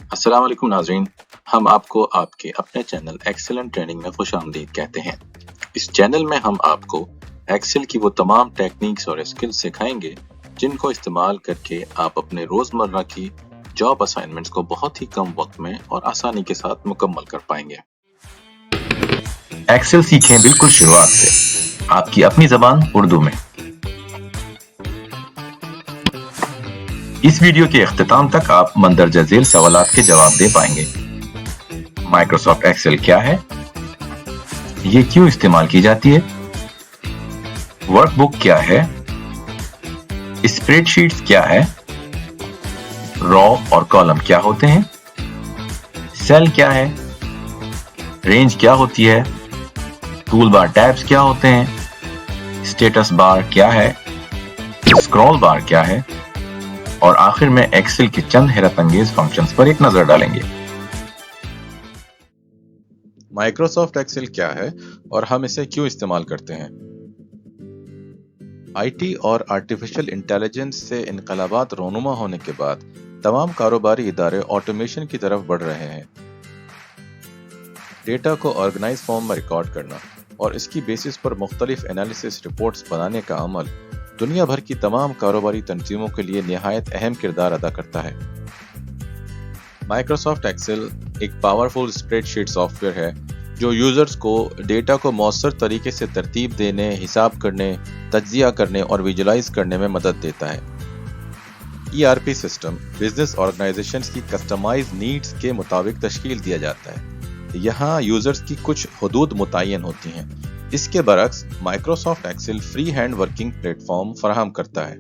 अस्सलाम वालेकुम नाज़रीन, हम आपको आपके अपने चैनल एक्सेलेंट ट्रेनिंग में खुशामदीद कहते हैं। इस चैनल में हम आपको एक्सेल की वो तमाम टेक्निक्स और स्किल्स सिखाएंगे जिनको इस्तेमाल करके आप अपने रोज़मर्रा की जॉब असाइनमेंट्स को बहुत ही कम वक्त में और आसानी के साथ मुकम्मल कर पाएंगे। एक्सेल सीखें बिल्कुल शुरुआत से, आपकी अपनी ज़बान उर्दू में। इस वीडियो के अख्तिताम तक आप मंदरजा झेल सवालात के जवाब दे पाएंगे। माइक्रोसॉफ्ट एक्सेल क्या है, ये क्यों इस्तेमाल की जाती है, वर्कबुक क्या है, स्प्रेडशीट्स क्या है, रॉ और कॉलम क्या होते हैं, सेल क्या है, रेंज क्या होती है, टूल बार टैब्स क्या होते हैं, स्टेटस बार क्या है, स्क्रॉल बार क्या है, और आखिर में एक्सेल के चंद हैरत अंगेज फंक्शंस पर एक नजर डालेंगे। माइक्रोसॉफ्ट एक्सेल क्या है और हम इसे क्यों इस्तेमाल करते हैं? आईटी और आर्टिफिशियल इंटेलिजेंस से इनकलाबात रोनुमा होने के बाद तमाम कारोबारी इदारे ऑटोमेशन की तरफ बढ़ रहे हैं। डेटा को ऑर्गेनाइज फॉर्म में रिकॉर्ड करना और इसकी बेसिस पर मुख्तलिफ एनालिसिस रिपोर्ट्स बनाने का अमल दुनिया भर की तमाम कारोबारी तंजीमों के लिए निहायत अहम किरदार अदा करता है। माइक्रोसॉफ्ट एक्सेल एक पावरफुल स्प्रेडशीट सॉफ्टवेयर है जो यूजर्स को डेटा को मौसर तरीके से तरतीब देने, हिसाब करने, तज्जिया करने और विजुलाइज करने में मदद देता है। ERP सिस्टम बिजनेस ऑर्गेनाइजेशंस की कस्टमाइज नीड्स के मुताबिक तश्कील दिया जाता है। यहाँ यूजर्स की कुछ हदूद मुतय्यन होती हैं। इसके बरक्स Microsoft Excel free hand working platform फराहम करता है।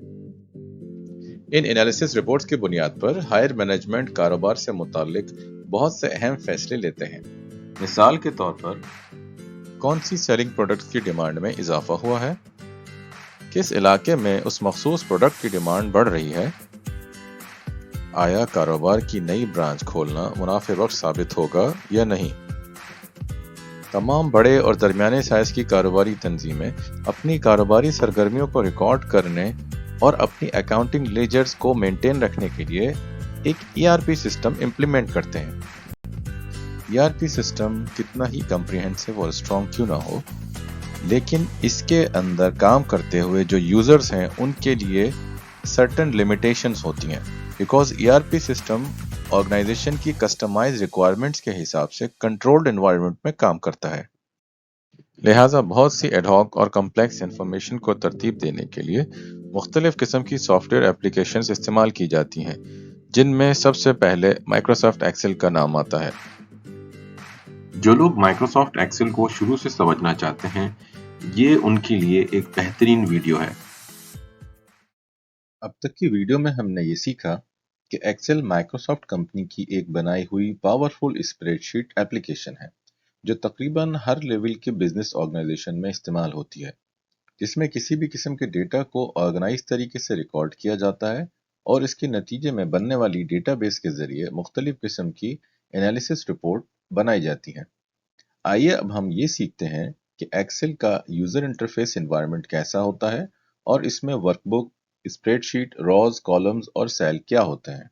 इन एनालिसिस रिपोर्ट्स की बुनियाद पर हायर मैनेजमेंट कारोबार से मुताल्लिक बहुत से अहम फैसले लेते हैं। मिसाल के तौर पर कौन सी सेलिंग प्रोडक्ट्स की डिमांड में इजाफा हुआ है, किस इलाके में उस मखसूस प्रोडक्ट की डिमांड बढ़ रही है, आया कारोबार की नई ब्रांच खोलना मुनाफे बख्श साबित होगा या नहीं। तमाम बड़े और दरमियाने साइज की कारोबारी तंजीमें अपनी कारोबारी सरगर्मियों को रिकॉर्ड करने और अपनी अकाउंटिंग लेजर्स को मेंटेन रखने के लिए एक ERP सिस्टम इंप्लीमेंट करते हैं। ERP सिस्टम कितना ही कम्प्रिहेंसिव और स्ट्रॉन्ग क्यों ना हो, लेकिन इसके अंदर काम करते हुए जो यूजर्स हैं उनके लिए सर्टेन लिमिटेशंस होती हैं, बिकॉज ERP सिस्टम ऑर्गेनाइजेशन की कस्टमाइज रिक्वायरमेंट्स के हिसाब से कंट्रोल्ड एनवायरनमेंट में काम करता है। लिहाजा बहुत सी एडहॉक और कम्प्लेक्स इंफॉर्मेशन को तरतीब देने के लिए मुख्तलिफ किस्म की सॉफ्टवेयर एप्लीकेशंस इस्तेमाल की जाती हैं, जिनमें सबसे पहले माइक्रोसॉफ्ट एक्सेल का नाम आता है। जो लोग माइक्रोसॉफ्ट एक्सेल को शुरू से समझना चाहते हैं, ये उनके लिए एक बेहतरीन वीडियो है। अब तक की वीडियो में हमने ये सीखा कि एक्सेल माइक्रोसॉफ्ट कंपनी की एक बनाई हुई पावरफुल स्प्रेडशीट एप्लीकेशन है जो तकरीबन हर लेवल के बिजनेस ऑर्गेनाइजेशन में इस्तेमाल होती है, जिसमें किसी भी किस्म के डेटा को ऑर्गेनाइज तरीके से रिकॉर्ड किया जाता है और इसके नतीजे में बनने वाली डेटाबेस के जरिए मुख्तलिफ किस्म की एनालिसिस रिपोर्ट बनाई जाती हैं। आइए अब हम ये सीखते हैं कि एक्सेल का यूजर इंटरफेस एनवायरनमेंट कैसा होता है और इसमें वर्कबुक, स्प्रेडशीट, रॉज, कॉलम्स और सेल क्या होते हैं।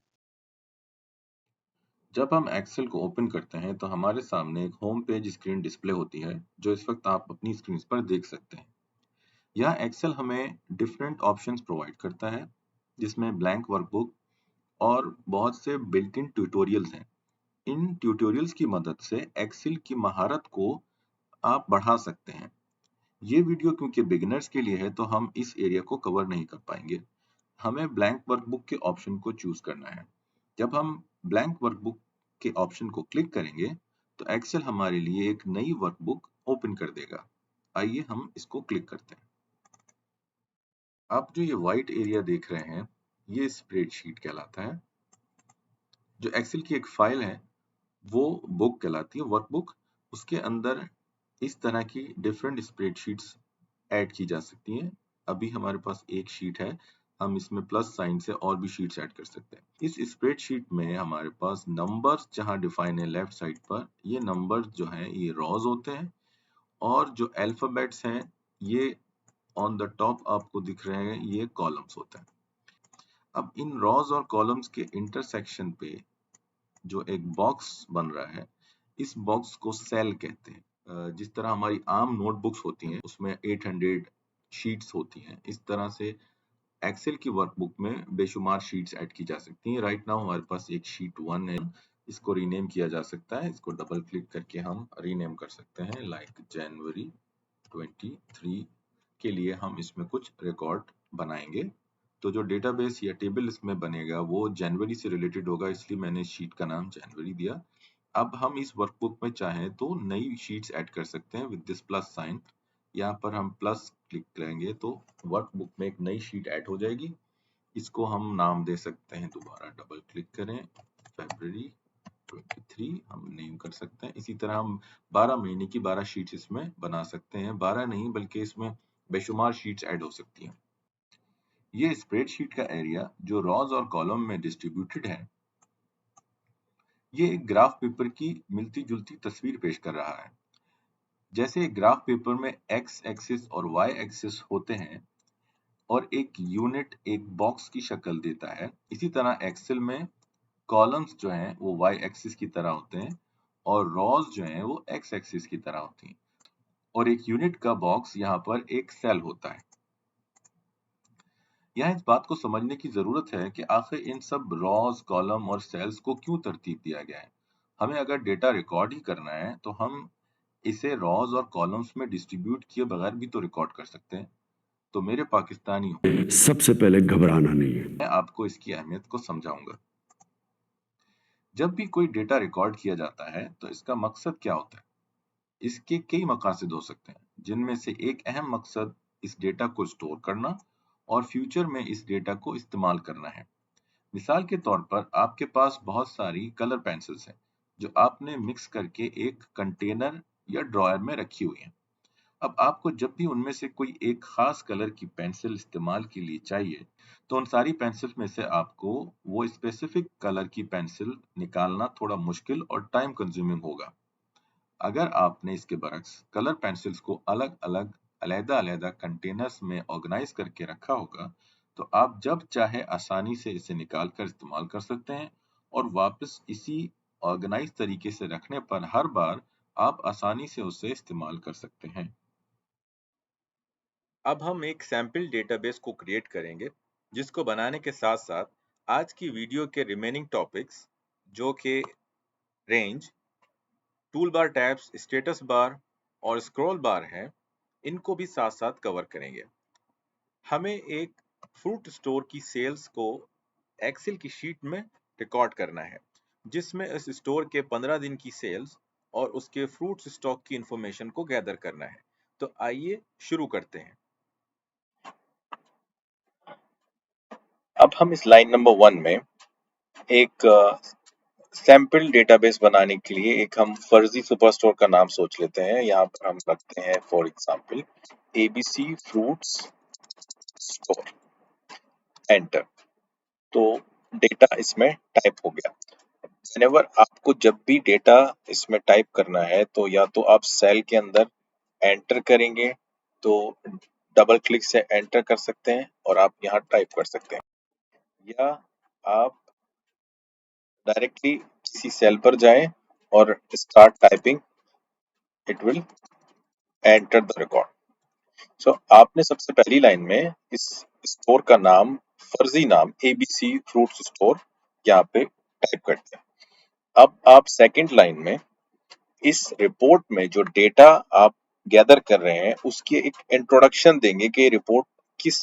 जब हम एक्सेल को ओपन करते हैं तो हमारे सामने एक होम पेज स्क्रीन डिस्प्ले होती है, जो इस वक्त आप अपनी स्क्रीन पर देख सकते हैं। यहाँ एक्सेल हमें डिफरेंट ऑप्शंस प्रोवाइड करता है, जिसमें ब्लैंक वर्कबुक और बहुत से बिल्ट इन ट्यूटोरियल्स हैं। इन ट्यूटोरियल्स की मदद से एक्सेल की महारत को आप बढ़ा सकते हैं। ये वीडियो क्योंकि बिगिनर्स के लिए है तो हम इस एरिया को कवर नहीं कर पाएंगे। हमें ब्लैंक वर्कबुक के ऑप्शन को चूज करना है। जब हम ब्लैंक वर्कबुक के ऑप्शन को क्लिक करेंगे तो एक्सेल हमारे लिए एक नई वर्कबुक ओपन कर देगा। आइए हम इसको क्लिक करते हैं। आप जो ये व्हाइट एरिया देख रहे हैं, ये स्प्रेडशीट कहलाता है। जो एक्सेल की एक फाइल है वो बुक कहलाती है, वर्कबुक। उसके अंदर इस तरह की डिफरेंट स्प्रेडशीट्स ऐड की जा सकती हैं। अभी हमारे पास एक शीट है, हम इसमें प्लस साइन से और भी शीट्स ऐड कर सकते हैं। इस स्प्रेडशीट में हमारे पास नंबर्स जहां डिफाइन है लेफ्ट साइड पर, ये नंबर्स जो हैं ये रॉज होते हैं, और जो अल्फाबेट्स हैं ये ऑन द टॉप आपको दिख रहे हैं, ये कॉलम्स होते हैं। अब इन रॉज और कॉलम्स के इंटरसेक्शन पे जो एक बॉक्स बन रहा है, इस बॉक्स को सेल कहते हैं। जिस तरह हमारी आम नोटबुक्स होती हैं उसमें 800 शीट्स होती हैं, इस तरह से एक्सेल की वर्कबुक में बेशुमार शीट्स ऐड की जा सकती हैं। राइट नाउ हमारे पास एक शीट 1 है, इसको रीनेम किया जा सकता है। इसको डबल क्लिक करके हम रीनेम कर सकते हैं, लाइक जनवरी 23 के लिए हम इसमें कुछ रिकॉर्ड बनाएंगे। तो जो डेटाबेस या टेबल इसमें बनेगा वो जनवरी से रिलेटेड होगा, इसलिए मैंने इस शीट का नाम जनवरी दिया। अब हम इस वर्कबुक में चाहें तो नई शीट्स ऐड कर सकते हैं विद दिस प्लस साइन। यहाँ पर हम प्लस क्लिक करेंगे तो वर्कबुक में एक नई शीट ऐड हो जाएगी। इसको हम नाम दे सकते हैं, दोबारा डबल क्लिक करें, फरवरी 23 हम नेम कर सकते हैं। इसी तरह हम 12 महीने की 12 शीट्स इसमें बना सकते हैं। 12 नहीं बल्कि इसमें बेशुमार शीट्स ऐड हो सकती हैं। ये स्प्रेडशीट का एरिया जो रॉज और कॉलम में डिस्ट्रीब्यूटेड है, ये एक ग्राफ पेपर की मिलती जुलती तस्वीर पेश कर रहा है। जैसे एक ग्राफ पेपर में एक्स एक्सिस और वाई एक्सिस होते हैं और एक यूनिट एक बॉक्स की शक्ल देता है, इसी तरह एक्सेल में कॉलम्स जो हैं वो वाई एक्सिस की तरह होते हैं और रॉज जो हैं वो एक्स एक्सिस की तरह होती हैं, और एक यूनिट का बॉक्स यहाँ पर एक सेल होता है। यहाँ इस बात को समझने की जरूरत है कि आखिर इन सब रॉज कॉलम और सेल्स को क्यों तरतीब दिया गया है। हमें अगर डेटा रिकॉर्ड ही करना है तो हम इसे रॉज और कॉलम्स में डिस्ट्रीब्यूट किए बगैर भी तो रिकॉर्ड कर सकते हैं। तो मेरे पाकिस्तानी सबसे पहले घबराना नहीं है। मैं आपको इसकी अहमियत को समझाऊंगा। जब भी कोई डेटा रिकॉर्ड किया जाता है तो इसका मकसद क्या होता है? इसके कई मकासद हो सकते हैं, जिनमें से एक अहम मकसद इस डेटा को स्टोर करना और फ्यूचर में इस डेटा को इस्तेमाल करना है। मिसाल के तौर पर आपके पास बहुत सारी कलर पेंसिल्स हैं जो आपने मिक्स करके एक कंटेनर या ड्रॉयर में रखी हुई हैं। अब आपको जब भी उनमें से कोई एक खास कलर की पेंसिल इस्तेमाल के लिए चाहिए, तो उन सारी पेंसिल में से आपको वो स्पेसिफिक कलर की पेंसिल निकालना थोड़ा मुश्किल और टाइम कंज्यूमिंग होगा। अगर आपने इसके बरक्स कलर पेंसिल्स को अलग-अलग, अलग-अलग कंटेनर्स में ऑर्गेनाइज करके रखा होगा, तो आप जब चाहे आसानी से इसे निकाल कर इस्तेमाल कर सकते हैं और वापस इसी ऑर्गेनाइज तरीके से रखने पर हर बार आप आसानी से उसे इस्तेमाल कर सकते हैं। अब हम एक सैंपल डेटाबेस को क्रिएट करेंगे, जिसको बनाने के साथ साथ आज की वीडियो के रिमेनिंग टॉपिक्स, जो कि range, tool bar tabs, status bar और स्क्रॉल बार हैं, इनको भी साथ साथ कवर करेंगे। हमें एक फ्रूट स्टोर की सेल्स को एक्सेल की शीट में रिकॉर्ड करना है, जिसमें इस स्टोर के 15 दिन की सेल्स और उसके फ्रूट स्टॉक की इंफॉर्मेशन को गैदर करना है। तो आइए शुरू करते हैं। अब हम इस लाइन नंबर 1 में एक सैंपल डेटाबेस बनाने के लिए एक हम फर्जी सुपरस्टोर का नाम सोच लेते हैं। यहाँ पर हम रखते हैं for example ABC fruits store, enter. तो डेटा इसमें टाइप हो गया। व्हेनेवर आपको जब भी डेटा इसमें टाइप करना है तो या तो आप सेल के अंदर एंटर करेंगे, तो डबल क्लिक से एंटर कर सकते हैं और आप यहाँ टाइप कर सकते हैं, या आप डायरेक्टली किसी सेल पर जाएं और start typing, it will enter the record. So आपने सबसे पहली लाइन में इस स्टोर का नाम, फर्जी नाम एबीसी फ्रूट्स स्टोर यहाँ पे टाइप कर दिया। अब आप सेकंड लाइन में इस रिपोर्ट में जो डेटा आप गैदर कर रहे हैं उसकी एक इंट्रोडक्शन देंगे कि रिपोर्ट किस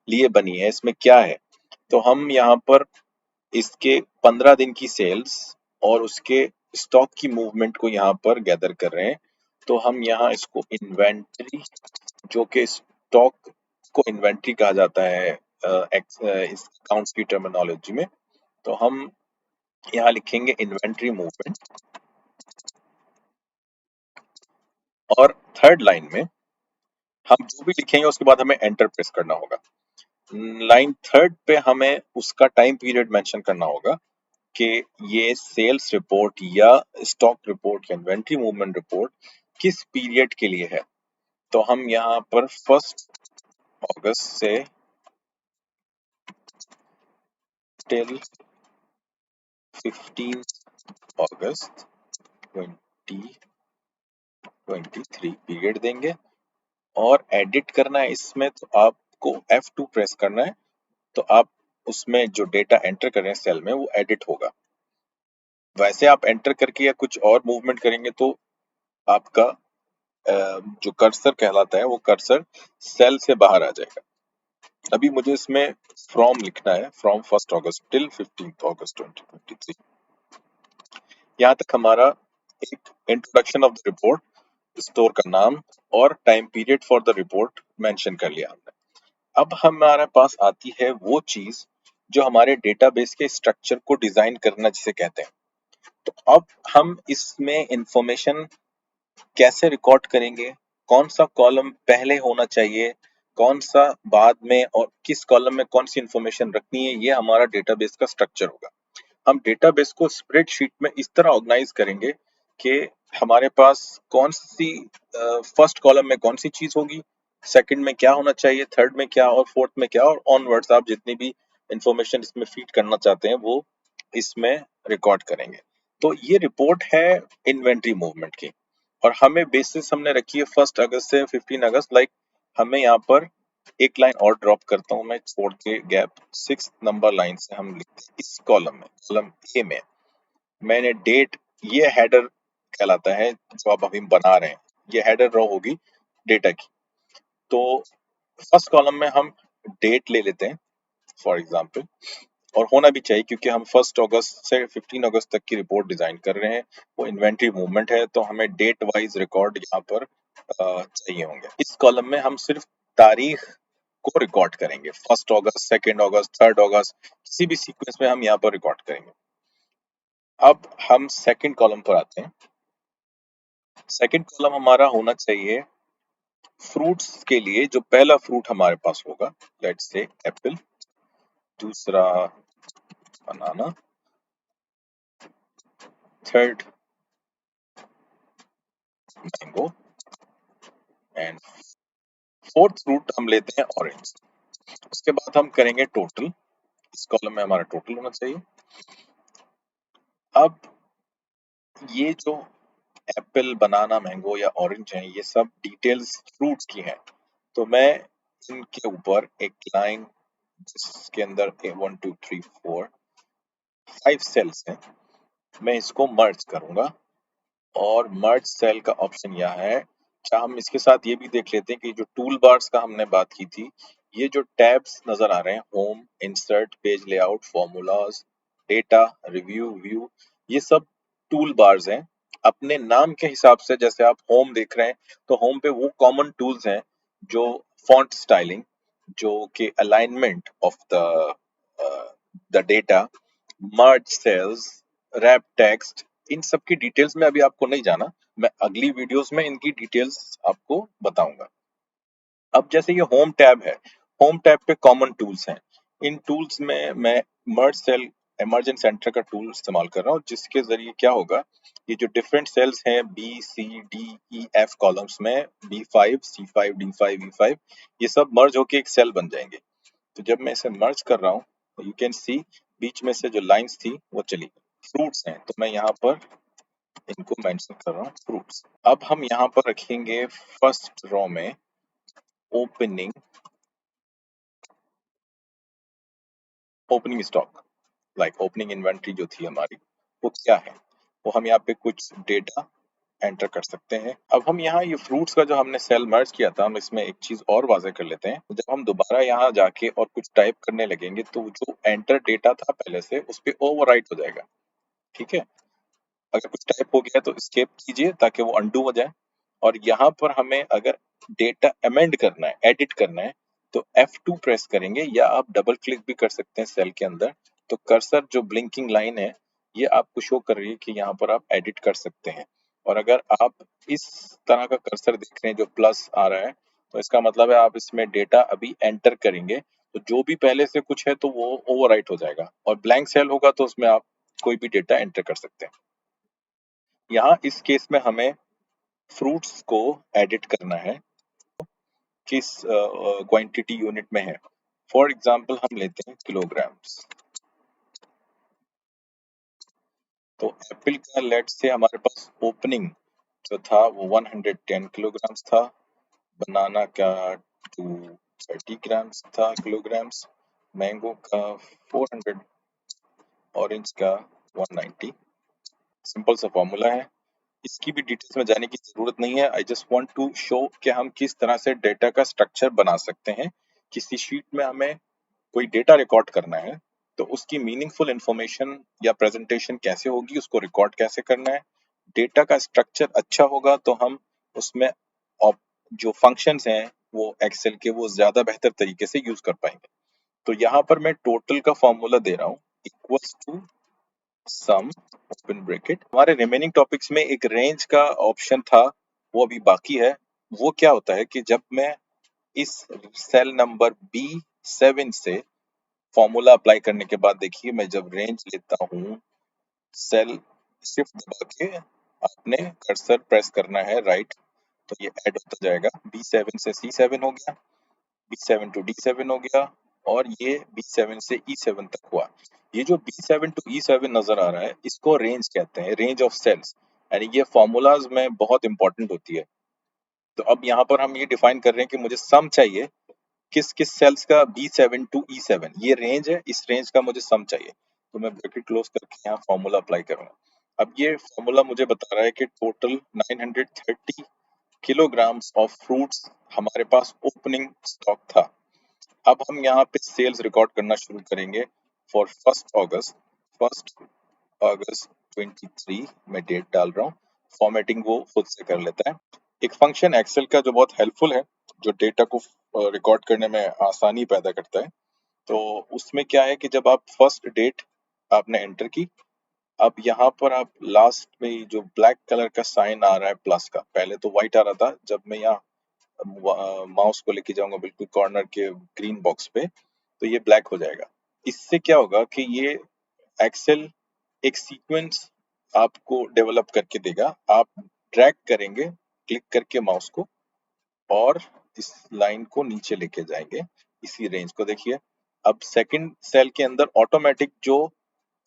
लिए बनी है, इसमें क्या है। तो हम यहाँ पर इसके 15 दिन की सेल्स और उसके स्टॉक की मूवमेंट को यहाँ पर गैदर कर रहे हैं। तो हम यहाँ इसको इन्वेंटरी, जो कि स्टॉक को इन्वेंटरी कहा जाता है इस अकाउंट्स की टर्मिनोलॉजी में, तो हम यहाँ लिखेंगे इन्वेंटरी मूवमेंट। और थर्ड लाइन में हम जो भी लिखेंगे उसके बाद हमें एंटर प्रेस करना होगा। लाइन थर्ड पे हमें उसका टाइम पीरियड मेंशन करना होगा कि ये सेल्स रिपोर्ट या स्टॉक रिपोर्ट या इन्वेंटरी मूवमेंट रिपोर्ट किस पीरियड के लिए है। तो हम यहाँ पर 1 अगस्त से टिल 15 अगस्त 2023 पीरियड देंगे और एडिट करना है इसमें, तो आपको F2 प्रेस करना है, तो आप उसमें जो डेटा एंटर कर रहे हैं सेल में वो एडिट होगा। वैसे आप एंटर करके या कुछ और मूवमेंट करेंगे तो आपका जो कर्सर कहलाता है वो कर्सर सेल से बाहर आ जाएगा। अभी मुझे इसमें फ्रॉम लिखना है, फ्रॉम 1 अगस्त टिल 15 अगस्त 2023। यहाँ तक हमारा एक introduction of the report, store का नाम और time period for the report mention कर लिया हमने। अब हमारे पास आती है वो चीज जो हमारे डेटाबेस के स्ट्रक्चर को डिजाइन करना जिसे कहते हैं। तो अब हम इसमें इंफॉर्मेशन कैसे रिकॉर्ड करेंगे, कौन सा कॉलम पहले होना चाहिए, कौन सा बाद में, और किस कॉलम में कौन सी इंफॉर्मेशन रखनी है, ये हमारा डेटाबेस का स्ट्रक्चर होगा। हम डेटाबेस को स्प्रेडशीट में इस तरह ऑर्गेनाइज करेंगे कि हमारे पास कौन सी फर्स्ट कॉलम में कौन सी चीज होगी, सेकंड में क्या होना चाहिए, थर्ड में क्या और फोर्थ में क्या, और ऑनवर्ड्स आप जितनी भी इंफॉर्मेशन इसमें फीड करना चाहते हैं वो इसमें रिकॉर्ड करेंगे। तो ये रिपोर्ट है इन्वेंट्री मूवमेंट की, और हमें बेसिस हमने रखी है 1 अगस्त से 15 अगस्त। लाइक हमें यहाँ पर एक लाइन और ड्रॉप करता हूँ मैं छोड़ के, गैप 6 नंबर लाइन से हम लिखते हैं इस कॉलम में, कॉलम ए में मैंने डेट, ये हेडर कहलाता है जो अब अभी हम बना रहे हैं, ये हेडर रो होगी डेटा की। तो फर्स्ट कॉलम में हम डेट ले लेते हैं फॉर एग्जांपल, और होना भी चाहिए क्योंकि हम 1 अगस्त से 15 अगस्त तक की रिपोर्ट डिजाइन कर रहे हैं, वो इन्वेंट्री मूवमेंट है, तो हमें डेट वाइज रिकॉर्ड यहाँ पर चाहिए होंगे। इस कॉलम में हम सिर्फ तारीख को रिकॉर्ड करेंगे, 1 अगस्त, 2 अगस्त, 3 अगस्त, किसी भी सीक्वेंस में हम यहाँ पर रिकॉर्ड करेंगे। अब हम सेकंड कॉलम पर आते हैं। सेकंड कॉलम हमारा होना चाहिए फ्रूट्स के लिए, जो पहला फ्रूट हमारे पास होगा, लेट्स से एप्पल, दूसरा banana, third mango, and fourth fruit हम लेते हैं ऑरेंज। उसके बाद हम करेंगे टोटल, इस कॉलम में हमारा टोटल होना चाहिए। अब ये जो एप्पल, बनाना, मैंगो या ऑरेंज हैं, ये सब डिटेल्स फ्रूट्स की हैं, तो मैं इनके ऊपर एक लाइन जिसके अंदर 1 2 3 4 5 सेल्स हैं, मैं इसको मर्ज करूंगा, और मर्ज सेल का ऑप्शन यह है। क्या हम इसके साथ ये भी देख लेते हैं कि जो टूल बार्स का हमने बात की थी, ये जो टैब्स नजर आ रहे हैं, home, insert, page layout, formulas, data, review, view, ये सब टूल बार्स हैं। अपने नाम के हिसाब से, जैसे आप होम देख रहे हैं तो होम पे वो कॉमन टूल्स हैं जो फॉन्ट स्टाइलिंग, जो कि alignment of the data, merge cells, wrap text, इन सब की डिटेल्स में अभी आपको नहीं जाना, मैं अगली वीडियोस में इनकी डिटेल्स आपको बताऊंगा। अब जैसे ये होम टैब है, होम टैब पे कॉमन टूल्स हैं। इन टूल्स में मैं मर्ज सेल, इमर्जेंट सेंटर का टूल इस्तेमाल कर रहा हूँ, जिसके जरिए क्या होगा, ये जो डिफरेंट सेल्स हैं B C D E F columns में, B5 C5 D5 E5, ये सब मर्ज होके एक सेल बन जाएंगे। तो जब मैं इसे मर्ज कर रहा हूँ, यू कैन सी बीच में से जो लाइंस थी वो चली गई। फ्रूट्स हैं तो मैं यहाँ पर इनको मेंशन कर रहा हूँ फ्रूट्स। अब हम यहाँ पर रखेंगे फर्स्ट रो में opening stock, like opening inventory जो थी हमारी वो क्या है, वो हम यहाँ पे कुछ डेटा एंटर कर सकते हैं। अब हम यहाँ ये फ्रूट्स का जो हमने सेल मर्ज किया था, हम इसमें एक चीज और वाज़ेह कर लेते हैं। जब हम दोबारा यहाँ जाके और कुछ टाइप करने लगेंगे तो जो एंटर डेटा था पहले से उस पे ओवरराइट हो जाएगा, ठीक है। अगर कुछ टाइप हो गया तो एस्केप कीजिए ताकि वो अनडू हो जाए। और यहाँ पर हमें अगर डेटा अमेंड करना है, एडिट करना है, तो F2 प्रेस करेंगे, या आप डबल क्लिक भी कर सकते हैं सेल के अंदर। तो कर्सर जो ब्लिंकिंग लाइन है ये आपको शो कर रही है कि यहाँ पर आप एडिट कर सकते हैं। और अगर आप इस तरह का कर्सर देख रहे हैं जो प्लस आ रहा है, तो इसका मतलब है आप इसमें डेटा अभी एंटर करेंगे, तो जो भी पहले से कुछ है तो वो ओवरराइट हो जाएगा, और ब्लैंक सेल होगा तो उसमें आप कोई भी डेटा एंटर कर सकते हैं। यहाँ इस केस में हमें फ्रूट्स को एडिट करना है, किस क्वांटिटी यूनिट में है। फॉर एग्जांपल हम लेते हैं किलोग्राम्स, तो एप्पल का लेट से हमारे पास ओपनिंग जो था वो 110 किलोग्राम्स था, बनाना का 230 ग्राम्स था किलोग्राम्स, मैंगो का 400, ऑरेंज का 190। सिंपल सा फॉर्मूला है, इसकी भी डिटेल्स में जाने की जरूरत नहीं है। I just want to show कि हम किस तरह से डेटा का स्ट्रक्चर बना सकते हैं। किसी शीट में हमें कोई डेटा रिकॉर्ड करना है तो उसकी मीनिंगफुल इंफॉर्मेशन या प्रेजेंटेशन कैसे होगी, उसको रिकॉर्ड कैसे करना है। डेटा का स्ट्रक्चर अच्छा होगा तो हम उसमें जो फंक्शंस हैं वो एक्सेल के वो ज्यादा बेहतर तरीके से यूज कर पाएंगे। तो यहाँ पर मैं टोटल का फॉर्मूला दे रहा हूँ, equals to sum open bracket. हमारे रिमेनिंग टॉपिक्स में एक रेंज का ऑप्शन था, वो अभी बाकी है। वो क्या होता है कि जब मैं इस सेल नंबर B7 से फॉर्मूला अप्लाई करने के बाद देखिए, मैं जब रेंज लेता हूँ, सेल शिफ्ट दबा के आपने कर्सर प्रेस करना है राइट, तो ये ऐड होता जाएगा। B7 से C7 हो गया, B7 टू D7 हो गया, और ये B7 से E7 तक हुआ। ये जो B7 टू E7 नजर आ रहा है, इसको रेंज कहते हैं, रेंज ऑफ सेल्स, यानी ये फॉर्मूलाज में बहुत इंपॉर्टेंट होती है। तो अब यहाँ पर हम ये डिफाइन कर रहे हैं कि मुझे सम चाहिए किस किस सेल्स का, B7 टू E7, ये रेंज है, इस रेंज का मुझे सम चाहिए। तो मैं ब्रैकेट क्लोज करके यहाँ फॉर्मूला अप्लाई करूंगा। अब ये फॉर्मूला मुझे बता रहा है कि टोटल 930 किलोग्राम्स ऑफ फ्रूट्स हमारे पास ओपनिंग स्टॉक था। अब हम यहाँ पे सेल्स रिकॉर्ड करना शुरू करेंगे फॉर 1 अगस्त। 1 अगस्त 23 में डेट डाल रहा हूँ, फॉर्मेटिंग वो खुद से कर लेता है। एक फंक्शन एक्सेल का जो बहुत हेल्पफुल है, जो डेटा को रिकॉर्ड करने में आसानी पैदा करता है। तो उसमें क्या है कि जब आप फर्स्ट डेट आपने एंटर की, अब यहाँ पर आप लास्ट में जो ब्लैक कलर का साइन आ रहा है प्लस का, पहले तो व्हाइट आ रहा था, जब मैं यहाँ माउस को लेके जाऊंगा बिल्कुल कॉर्नर के ग्रीन बॉक्स पे, तो ये ब्लैक हो जाएगा। इससे क्या होगा कि ये एक्सेल एक सीक्वेंस आपको डेवलप करके देगा। आप ड्रैग करेंगे क्लिक करके माउस को, और इस लाइन को नीचे लेके जाएंगे, इसी रेंज को देखिए। अब सेकंड सेल के अंदर ऑटोमेटिक जो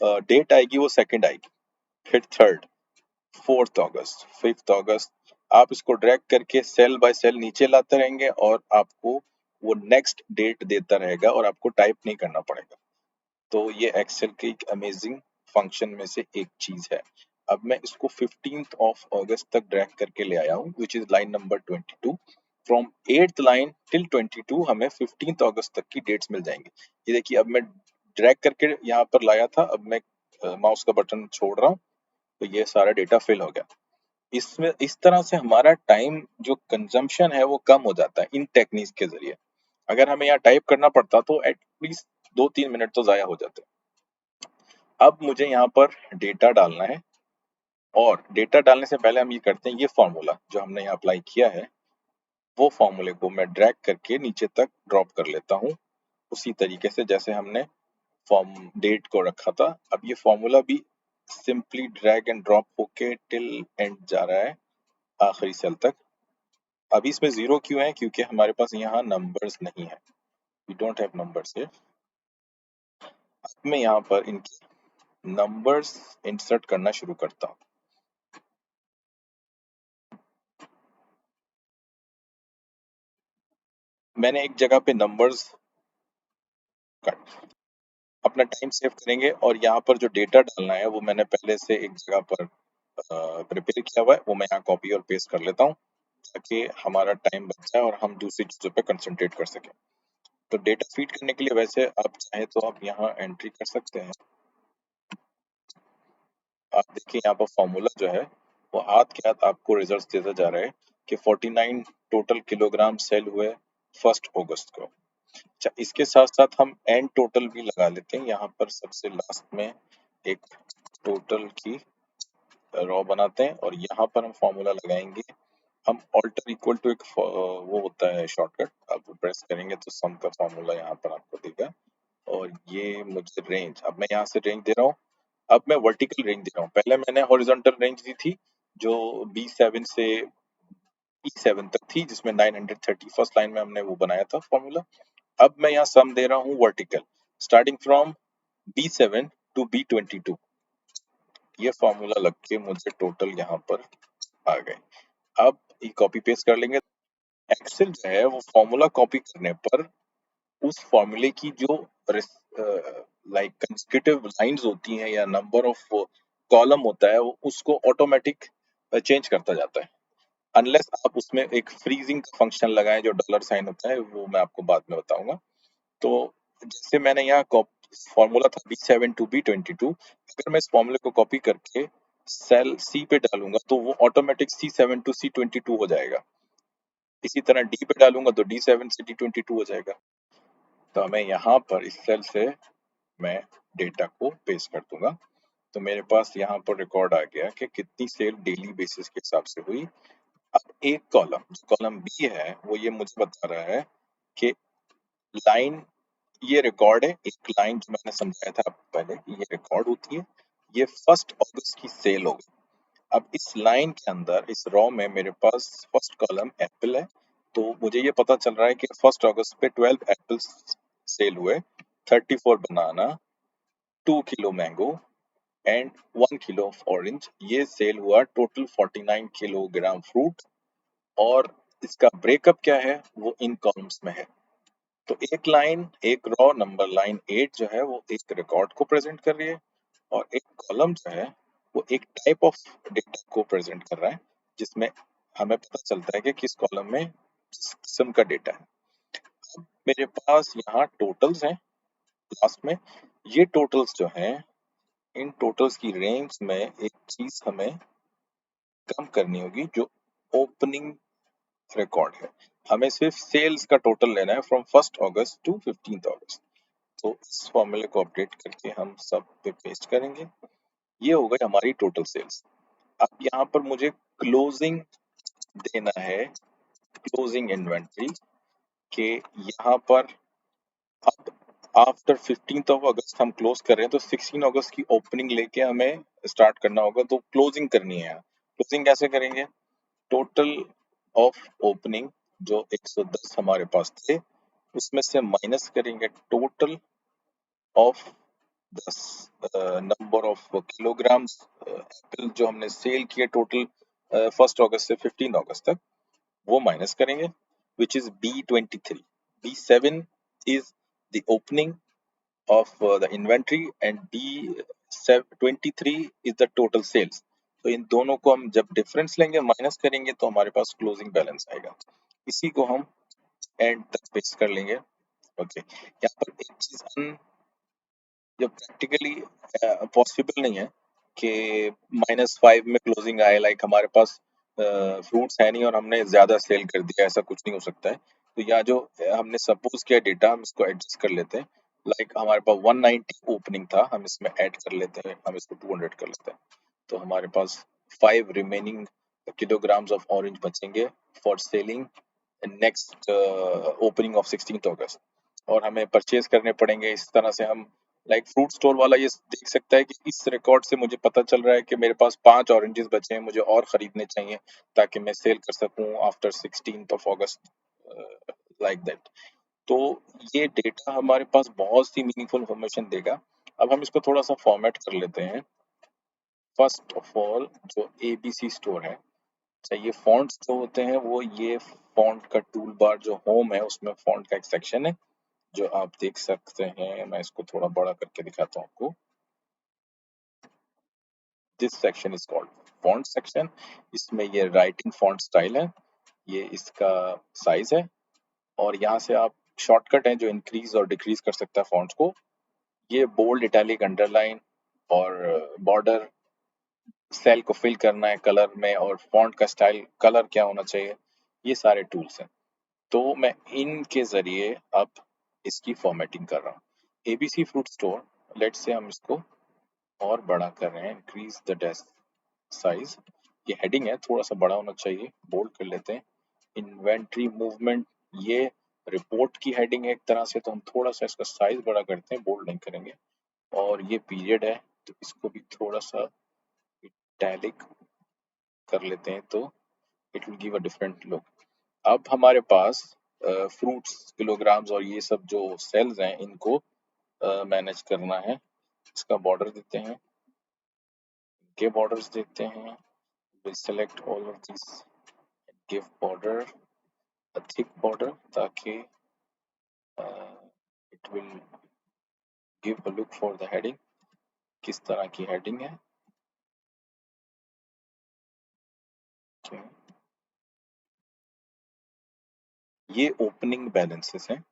डेट आएगी वो सेकंड आएगी, फिर थर्ड, 4 अगस्त, 5 अगस्त। आप इसको ड्रैग करके सेल बाय सेल नीचे लाते रहेंगे और आपको वो नेक्स्ट डेट देता रहेगा और आपको टाइप नहीं करना पड़ेगा। तो ये एक्सेल की एक अमेजिंग फंक्शन में से एक चीज है। अब मैं इसको 15 अगस्त तक ड्रैग करके ले आया हूँ, which is line number 22। From 8th line till 22 हमें 15 अगस्त तक की डेट्स मिल जाएंगी। ये देखिए, अब मैं ड्रैग करके यहाँ पर लाया था, अब मैं माउस का बटन छोड़ रहा हूँ तो ये सारा डेटा फिल हो गया। इसमें इस तरह से हमारा टाइम जो कंजम्पशन है वो कम हो जाता है इन टेक्निक्स के जरिए। अगर हमें यहाँ टाइप करना पड़ता तो एटलीस्ट 2-3 मिनट तो जाया हो जाते। अब मुझे यहाँ पर डेटा डालना है, और डेटा डालने से पहले हम ये करते हैं, ये फॉर्मूला जो हमने यहाँ अप्लाई किया है, वो फॉर्मूले को मैं ड्रैग करके नीचे तक ड्रॉप कर लेता हूँ, उसी तरीके से जैसे हमने फॉर्म डेट को रखा था। अब ये फॉर्मूला भी सिंपली ड्रैग एंड ड्रॉप होके टिल एंड जा रहा है, आखिरी सेल तक। अभी इसमें 0 क्यों है? क्योंकि हमारे पास यहाँ नंबर्स नहीं है, we don't have numbers here. अब मैं यहाँ पर इनके नंबर्स इंसर्ट करना शुरू करता हूँ। मैंने एक जगह पे नंबर्स कट, अपना टाइम सेव करेंगे, और यहाँ पर जो डेटा डालना है वो मैंने पहले से एक जगह पर प्रिपेयर किया हुआ है, वो मैं यहाँ कॉपी और पेस्ट कर लेता हूँ ताकि हमारा टाइम बच जाए और हम दूसरी चीजों पे कंसंट्रेट कर सकें। तो डेटा फीड करने के लिए वैसे आप चाहे तो आप यहाँ एंट्री कर सकते हैं। आप देखिए यहाँ पर फॉर्मूला जो है वो हाथ के हाथ आपको रिजल्ट देता जा रहा है कि 49 टोटल किलोग्राम सेल हुए 1 अगस्त को। अच्छा, इसके साथ साथ हम एंड टोटल भी लगा लेते हैं। यहाँ पर सबसे लास्ट में एक टोटल की रॉ बनाते हैं, और यहाँ पर हम फॉर्मूला लगाएंगे। हम ऑल्टर इक्वल टू एक वो होता है शॉर्टकट, आप प्रेस करेंगे तो सम का फॉर्मूला यहाँ पर आपको देगा। और ये मुझे रेंज, अब मैं यहाँ से रेंज दे रहा हूँ, अब मैं वर्टिकल रेंज दे रहा हूँ। पहले मैंने हॉरिजॉन्टल रेंज दी थी जो B7 से E7 तक थी, जिसमें 930 फर्स्ट लाइन में हमने वो बनाया था फॉर्मूला। अब मैं यहाँ सम दे रहा हूँ vertical, starting from B7 to B22। ये फॉर्मूला लग के मुझे टोटल यहाँ पर आ गए। अब ये कॉपी पेस्ट कर लेंगे। एक्सेल जो है वो फॉर्मूला कॉपी करने पर उस फॉर्मूले की जो लाइक कंसेक्यूटिव लाइंस होती हैं या नंबर ऑफ कॉलम होता है वो उसको ऑटोमेटिक चेंज करता जाता है, अनलेस आप उसमें एक फ्रीजिंग का फंक्शन लगाएं जो डॉलर साइन होता है, वो मैं आपको बाद में बताऊंगा। तो जैसे मैंने यहाँ फॉर्मूला था B7 to B22, अगर मैं इस फॉर्मूले को कॉपी करके सेल सी पे डालूंगा तो वो ऑटोमेटिक C7 to C22 हो जाएगा। इसी तरह डी पे डालूंगा तो D7 से D22 हो जाएगा। तो मैं यहाँ पर इस सेल से मैं डेटा को पेस्ट कर दूंगा। तो मेरे पास यहाँ पर रिकॉर्ड आ गया कि कितनी सेल डेली बेसिस के हिसाब से हुई। अब एक कॉलम, जो कॉलम बी है, वो ये मुझे बता रहा है कि लाइन, ये रिकॉर्ड है, एक लाइन जो मैंने समझाया था आपको पहले कि ये रिकॉर्ड होती है, ये 1 अगस्त की सेल हो गई। अब इस लाइन के अंदर इस रॉ में मेरे पास फर्स्ट कॉलम एप्पल है, तो मुझे ये पता चल रहा है कि 1 अगस्त पे 12 एप्पल्स सेल हुए, 34 बनाना, 2 kilo mango and 1 kilo of orange, ये सेल हुआ। Total 49 kilogram fruit. और इसका ब्रेकअप क्या है वो इन कॉलम्स में है। तो एक लाइन, एक रॉ नंबर लाइन 8 जो है वो एक रिकॉर्ड को प्रेजेंट कर रही है, और एक कॉलम जो है वो एक टाइप ऑफ डेटा को प्रेजेंट कर रहा है, जिसमें हमें पता चलता है कि किस कॉलम में किस किस्म का डेटा है। अब मेरे पास यहाँ टोटल्स हैं लास्ट में। ये टोटल्स जो हैं, इन टोटल्स की रेंज में एक चीज हमें कम करनी होगी, जो ओपनिंग रिकॉर्ड है। हमें सिर्फ सेल्स का टोटल लेना है फ्रॉम 1 अगस्त टू 15 अगस्त। तो इस फॉर्मूले को अपडेट करके हम सब पे पेस्ट करेंगे। ये हो गई हमारी टोटल सेल्स। अब यहाँ पर मुझे क्लोजिंग देना है, क्लोजिंग इन्वेंट्री के यहाँ पर। अब आफ्टर 15 अगस्त हम क्लोज कर रहे हैं, तो 16 अगस्त की ओपनिंग लेके हमें स्टार्ट करना होगा। तो क्लोजिंग करनी है। क्लोजिंग कैसे करेंगे? टोटल ऑफ ओपनिंग जो 110 हमारे पास थे, उसमें से माइनस करेंगे total of 10 number of kilograms Apple जो हमने सेल किए टोटल 1 अगस्त से 15 अगस्त तक, वो माइनस करेंगे, which is B23। B7 is the opening of the inventory and D23 is the total sales। तो इन दोनों को हम जब डिफरेंस लेंगे, माइनस करेंगे, तो हमारे पास क्लोजिंग बैलेंस आएगा। इसी को हम एंड तक पेस्ट कर लेंगे। ओके, यहाँ पर एक चीज जो प्रैक्टिकली पॉसिबल नहीं है कि -5 में क्लोजिंग आए, लाइक हमारे पास फ्रूट्स है नहीं और हमने ज्यादा सेल कर दिया, ऐसा कुछ नहीं हो सकता है। तो यहाँ जो हमने सपोज किया डेटा, हम इसको एडजस्ट कर लेते हैं। लाइक हमारे पास 190 ओपनिंग था, हम इसमें ऐड कर लेते हैं, हम इसको 200 कर लेते हैं। तो हमारे पास 5 रिमेनिंग kilograms of orange बचेंगे for selling next opening of 16 अगस्त। और हमें परचेज करने पड़ेंगे। इस तरह से हम, लाइक फ्रूट स्टोर वाला ये देख सकता है कि इस रिकॉर्ड से मुझे पता चल रहा है कि मेरे पास 5 ऑरेंजेस बचे हैं, मुझे और खरीदने चाहिए ताकि मैं सेल कर सकूं आफ्टर 16 अगस्त, लाइक दैट। तो ये डेटा हमारे पास बहुत सी मीनिंगफुल इंफॉर्मेशन देगा। अब हम इसको थोड़ा सा फॉर्मेट कर लेते हैं। फर्स्ट ऑफ ऑल, जो ABC स्टोर है, अच्छा, ये फॉन्ट्स जो होते हैं वो ये फॉन्ट का टूल बार जो होम है उसमें फॉन्ट का एक सेक्शन है जो आप देख सकते हैं। मैं इसको थोड़ा बड़ा करके दिखाता हूँ आपको। This section is called font section. इसमें ये राइटिंग फॉन्ट स्टाइल है, ये इसका साइज है, और यहाँ से आप शॉर्टकट है जो इंक्रीज और डिक्रीज कर सकता है फॉन्ट्स को। ये बोल्ड, इटैलिक, अंडरलाइन और बॉर्डर, सेल को फिल करना है कलर में, और फॉन्ट का स्टाइल कलर क्या होना चाहिए, ये सारे टूल्स हैं। तो मैं इनके जरिए अब इसकी फॉर्मेटिंग कर रहा हूँ। ABC fruit store, let's say हम इसको और बड़ा कर रहे हैं, इंक्रीज द डेस्क साइज। ये हेडिंग है, थोड़ा सा बड़ा होना चाहिए, बोल्ड कर लेते हैं। इन्वेंट्री मूवमेंट, ये रिपोर्ट की हेडिंग है एक तरह से, तो हम थोड़ा सा इसका साइज बड़ा करते हैं, बोल्ड नहीं करेंगे। और ये पीरियड है, तो इसको भी थोड़ा सा इटैलिक कर लेते हैं, तो it will give a different look. अब हमारे पास फ्रूट्स, किलोग्राम्स और ये सब जो सेल्स हैं, इनको मैनेज करना है। इसका बॉर्डर देते हैं, के बॉर्डर्स देते हैं। Will select all of this, give border a thick border, ताकि it will give a look for the heading, किस तरह की हेडिंग है। Okay. ये ओपनिंग बैलेंसेस हैं,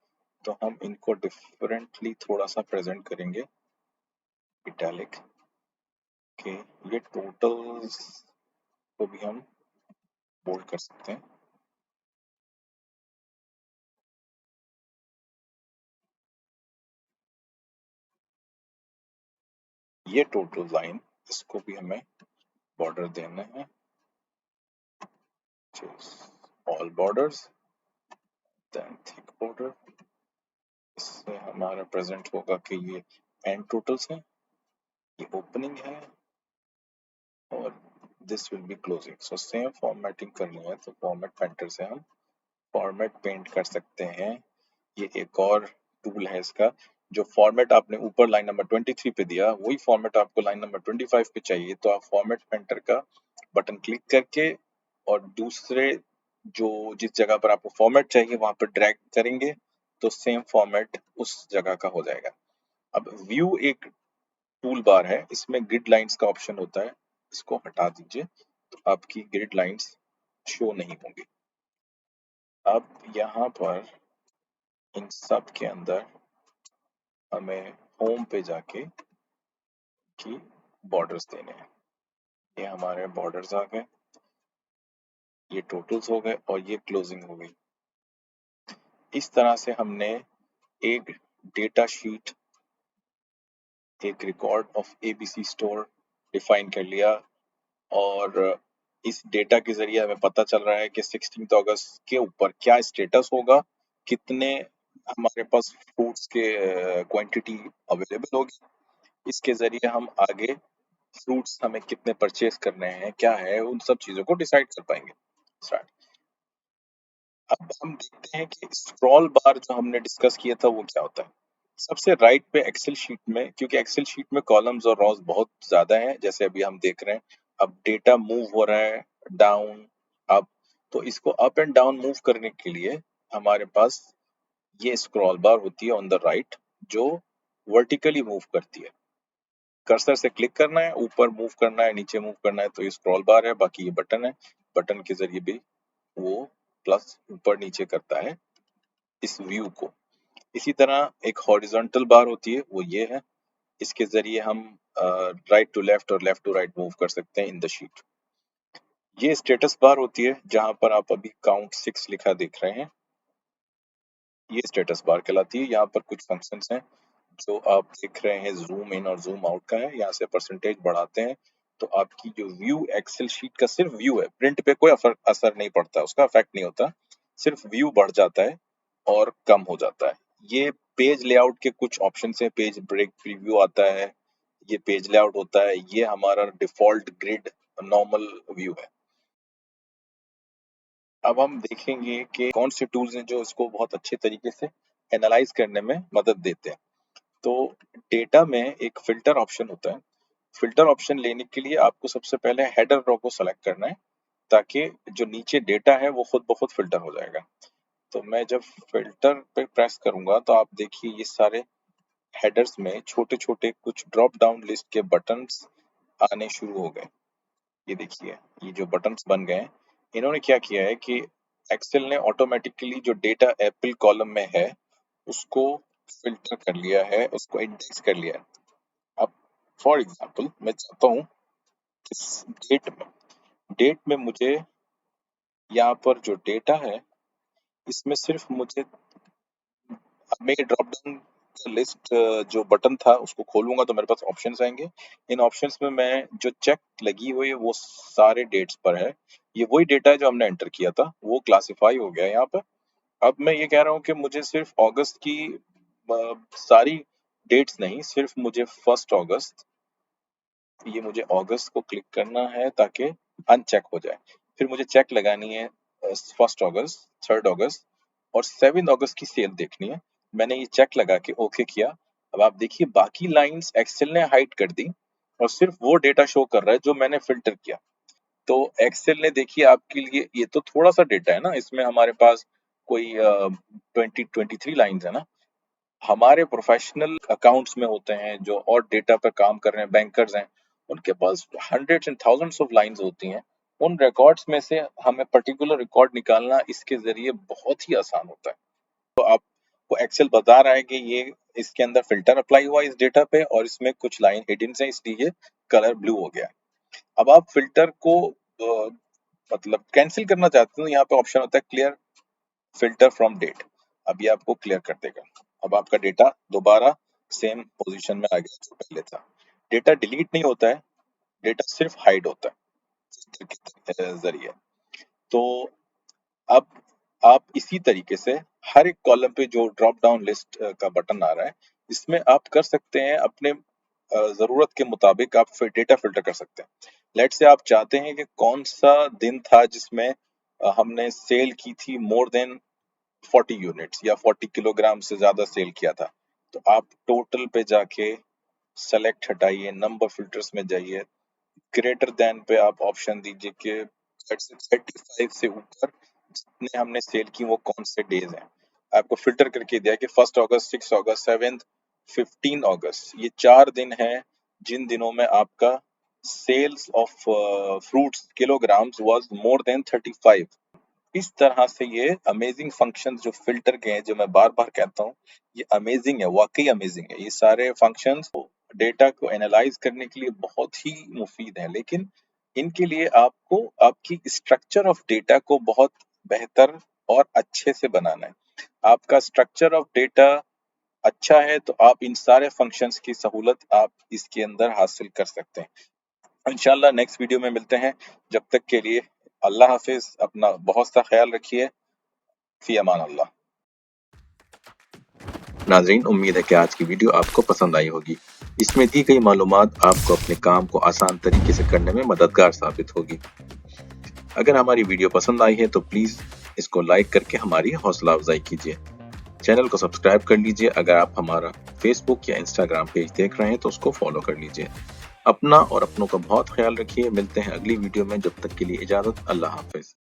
तो हम इनको डिफरेंटली थोड़ा सा प्रेजेंट करेंगे, इटैलिक के। ये टोटल्स को भी हम बोल्ड कर सकते हैं। ये टोटल लाइन, इसको भी हमें बॉर्डर देना है, all borders, then thick border. इससे हमारा प्रेजेंट होगा कि ये एंड टोटल्स हैं, ये ओपनिंग है, और this will be closing. So same formatting करनी है तो फॉर्मेट पेंटर से हम फॉर्मेट पेंट कर सकते हैं। ये एक और टूल है इसका। जो फॉर्मेट आपने ऊपर लाइन नंबर 23 पे दिया, वही फॉर्मेट आपको लाइन नंबर 25 पे चाहिए, तो आप फॉर्मेट पेंटर का बटन क्लिक करके और दूसरे जो जिस जगह पर आपको फॉर्मेट चाहिए वहां पर ड्रैग करेंगे तो सेम फॉर्मेट उस जगह का हो जाएगा। अब व्यू एक टूल बार है, इसमें ग्रिड लाइंस का ऑप्शन होता है, इसको हटा दीजिए तो आपकी ग्रिड लाइंस शो नहीं होंगी। अब यहाँ पर इन सब के अंदर हमें होम पे जाके की बॉर्डर्स देने हैं। ये हमारे बॉर्डर्स आ गए, ये टोटल्स हो गए और ये क्लोजिंग हो गई। इस तरह से हमने एक डेटा शीट, एक record of ABC store define कर लिया, और इस डेटा के जरिए हमें पता चल रहा है कि 16 अगस्त के ऊपर क्या स्टेटस होगा, कितने हमारे पास फ्रूट्स के क्वांटिटी अवेलेबल होगी। इसके जरिए हम आगे फ्रूट्स हमें कितने परचेज करने हैं, क्या है, उन सब चीजों को डिसाइड कर पाएंगे। स्टार्ट। अब हम देखते हैं कि स्क्रॉल बार जो हमने डिस्कस किया था वो क्या होता है। सबसे राइट पे एक्सेल शीट में, क्योंकि एक्सेल शीट में कॉलम्स और रॉज बहुत ज्यादा हैं, जैसे अभी हम देख रहे हैं, अब डेटा मूव हो रहा है डाउन अप, तो इसको अप एंड डाउन मूव करने के लिए हमारे पास ये स्क्रॉल बार होती है ऑन द राइट, जो वर्टिकली मूव करती है। कर्सर से क्लिक करना है, ऊपर मूव करना है, नीचे मूव करना है, तो ये स्क्रॉल बार है। बाकी ये बटन है, बटन के जरिए भी वो प्लस ऊपर नीचे करता है इस व्यू को। इसी तरह एक हॉरिजॉन्टल बार होती है, वो ये है, इसके जरिए हम राइट टू लेफ्ट और लेफ्ट टू राइट मूव कर सकते हैं इन द शीट। ये स्टेटस बार होती है, जहां पर आप अभी काउंट 6 लिखा देख रहे हैं, ये स्टेटस बार कहलाती है। यहाँ पर कुछ फंक्शंस हैं जो आप देख रहे हैं, जूम इन और जूम आउट का है। यहाँ से परसेंटेज बढ़ाते हैं तो आपकी जो व्यू एक्सेल शीट का सिर्फ व्यू है, प्रिंट पे कोई असर नहीं पड़ता, उसका इफेक्ट नहीं होता, सिर्फ व्यू बढ़ जाता है और कम हो जाता है। ये पेज लेआउट के कुछ ऑप्शन हैं, पेज ब्रेक प्रीव्यू आता है, ये पेज लेआउट होता है, ये हमारा डिफॉल्ट ग्रिड नॉर्मल व्यू है। अब हम देखेंगे कि कौन से टूल्स हैं जो इसको बहुत अच्छे तरीके से एनालाइज करने में मदद देते हैं। तो डेटा में एक फिल्टर ऑप्शन होता है। फिल्टर ऑप्शन लेने के लिए आपको सबसे पहले हेडर रो को सेलेक्ट करना है, ताकि जो नीचे डेटा है वो खुद ब खुद फिल्टर हो जाएगा। तो मैं जब फिल्टर पे प्रेस करूंगा तो आप देखिए ये सारे हेडर्स में छोटे छोटे कुछ ड्रॉप डाउन लिस्ट के बटन्स आने शुरू हो गए। ये देखिए, ये जो बटन्स बन गए हैं, इन्होंने क्या किया है कि एक्सेल ने ऑटोमेटिकली जो डेटा एप्पल कॉलम में है उसको फिल्टर कर लिया है, उसको इंडेक्स कर लिया है। अब फॉर एग्जांपल मैं चाहता हूँ इस डेट में मुझे यहाँ पर जो डेटा है इसमें सिर्फ मुझे, अब मैं ये ड्रॉप डाउन लिस्ट जो बटन था उसको खोलूंगा तो मेरे पास ऑप्शंस आएंगे। इन ऑप्शंस में मैं जो चेक लगी हुई है वो सारे डेट्स पर है। ये वही डेटा है जो हमने एंटर किया था, वो क्लासिफाई हो गया है यहाँ पर। अब मैं ये कह रहा हूँ कि मुझे सिर्फ अगस्त की सारी डेट्स नहीं, सिर्फ मुझे 1 अगस्त, ये मुझे अगस्त को क्लिक करना है ताकि अनचेक हो जाए। फिर मुझे चेक लगानी है 1 अगस्त, 3 अगस्त और 7 अगस्त की सेल देखनी है। मैंने ये चेक लगा के ओके किया। अब आप देखिए बाकी लाइंस एक्सेल ने हाइड कर दी और सिर्फ वो डेटा शो कर रहा है जो मैंने फिल्टर किया। तो एक्सेल ने देखिए आपके लिए, ये तो थोड़ा सा डेटा है ना, इसमें हमारे पास कोई 23 लाइंस है ना। हमारे प्रोफेशनल अकाउंट्स में होते हैं जो और डेटा पर काम कर रहे हैं, बैंकर्स हैं, उनके पास hundreds and thousands of lines होती हैं। उन रिकॉर्ड्स में से हमें पर्टिकुलर रिकॉर्ड निकालना इसके जरिए बहुत ही आसान होता है। तो आपको एक्सेल बता रहा है कि ये इसके अंदर फिल्टर अप्लाई हुआ इस डेटा पे और इसमें कुछ लाइन हिडन है, इसलिए कलर ब्लू हो गया। अब आप फिल्टर को मतलब कैंसिल करना चाहते हो, यहाँ पे ऑप्शन होता है क्लियर फिल्टर फ्रॉम डेट। अब ये आपको क्लियर कर देगा। अब आपका डेटा दोबारा सेम पोजीशन में आ गया जो पहले था। डेटा डिलीट नहीं होता है, डेटा सिर्फ हाइड होता है फिल्टर के जरिए। तो अब आप इसी तरीके से हर एक कॉलम पे जो ड्रॉप डाउन लिस्ट का बटन आ रहा है, इसमें आप कर सकते हैं अपने जरूरत के मुताबिक आप डेटा फिल्टर कर सकते हैं। लेट्स से आप चाहते हैं कि कौन सा दिन था जिसमें हमने सेल की थी मोर देन 40 यूनिट्स या 40 किलोग्राम से ज्यादा सेल किया था। तो आप टोटल पे जाके सेलेक्ट हटाइए, नंबर फिल्टर्स में जाइए, ग्रेटर देन पे आप ऑप्शन दीजिए कि 35 से ऊपर जितने हमने सेल की वो कौन से डेज हैं। आपको फिल्टर करके दिया कि 1 अगस्त, 6 अगस्त, 7, 15 अगस्त, ये 4 दिन हैं जिन दिनों में आपका sales of fruits kilograms was more than 35। इस तरह से ये अमेजिंग फंक्शंस जो फिल्टर के हैं, जो मैं बार बार कहता हूँ, ये अमेजिंग है, वाकई अमेजिंग है। ये सारे फंक्शंस डेटा को एनालाइज करने के लिए बहुत ही मुफीद है, लेकिन इनके लिए आपको आपकी स्ट्रक्चर ऑफ डेटा को बहुत बेहतर और अच्छे से बनाना है। आपका स्ट्रक्चर ऑफ डेटा अच्छा है तो आप इन सारे फंक्शंस की सहूलत आप इसके अंदर हासिल कर सकते हैं। इंशाल्लाह नेक्स्ट वीडियो में मिलते हैं। जब तक के लिए अल्लाह हाफिज, अपना बहुत सा ख्याल रखिए। फी अमान अल्लाह। नाज़रीन, उम्मीद है कि आज की वीडियो आपको पसंद आई होगी। इसमें दी गई मालूमात आपको अपने काम को आसान तरीके से करने में मददगार साबित होगी। अगर हमारी वीडियो पसंद आई है तो प्लीज़ इसको लाइक करके हमारी हौसला अफजाई कीजिए। चैनल को सब्सक्राइब कर लीजिए। अगर आप हमारा फेसबुक या इंस्टाग्राम पेज देख रहे हैं तो उसको फॉलो कर लीजिए। अपना और अपनों का बहुत ख्याल रखिए। मिलते हैं अगली वीडियो में। जब तक के लिए इजाज़त। अल्लाह हाफिज।